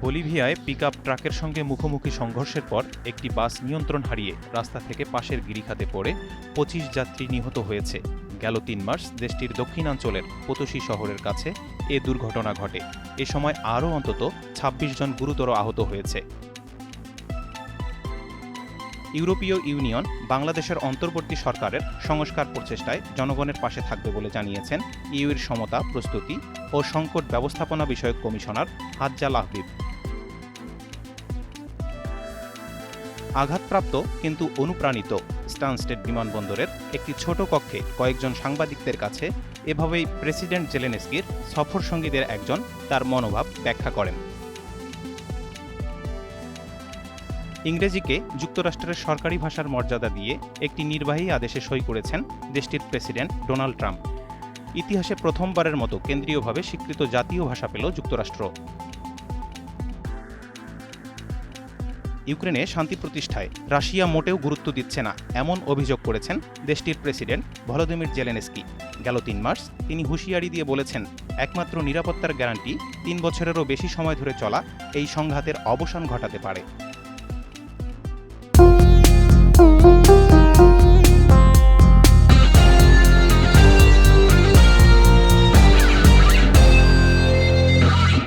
বলিভিয়ায় pickup ট্রাকের সঙ্গে মুখোমুখি সংঘর্ষের পর একটি বাস নিয়ন্ত্রণ হারিয়ে রাস্তা থেকে পাশের গিরিখাতে পড়ে ২৫ যাত্রী নিহত হয়েছে। গেল ৩ মার্চ দেশটির দক্ষিণাঞ্চলের পোতোসি শহরের কাছে এ দুর্ঘটনা ঘটে। এ সময় আরও অন্তত ২৬ জন গুরুতর আহত হয়েছে। ইউরোপীয় ইউনিয়ন বাংলাদেশের অন্তর্বর্তী সরকারের সংস্কার প্রচেষ্টায় জনগণের পাশে থাকবে বলে জানিয়েছেন ইউএর সমতা, প্রস্তুতি ও সংকট ব্যবস্থাপনা বিষয়ক কমিশনার হাজ্জাল আহবিব। আঘাতপ্রাপ্ত কিন্তু অনুপ্রাণিত স্টানস্টেড বিমানবন্দরের একটি ছোট কক্ষে কয়েকজন সাংবাদিকদের কাছে এভাবেই প্রেসিডেন্ট জেলেনস্কির সফর সঙ্গীদের একজন তার মনোভাব ব্যাখ্যা করেন। ইংরেজিকে যুক্তরাষ্ট্রের সরকারি ভাষার মর্যাদা দিয়ে একটি নির্বাহী আদেশে সই করেছেন দেশটির প্রেসিডেন্ট ডোনাল্ড ট্রাম্প। ইতিহাসে প্রথমবারের মতো কেন্দ্রীয়ভাবে স্বীকৃত জাতীয় ভাষা পেল যুক্তরাষ্ট্র। ইউক্রেনে শান্তি প্রতিষ্ঠায় রাশিয়া মোটেও গুরুত্ব দিচ্ছে না এমন অভিযোগ করেছেন দেশটির প্রেসিডেন্ট ভলোদিমির জেলেনস্কি। গেল ৩ মার্চ তিনি হুঁশিয়ারি দিয়ে বলেছেন, একমাত্র নিরাপত্তার গ্যারান্টি ৩ বছরেরও বেশি সময় ধরে চলা এই সংঘাতের অবসান ঘটাতে পারে।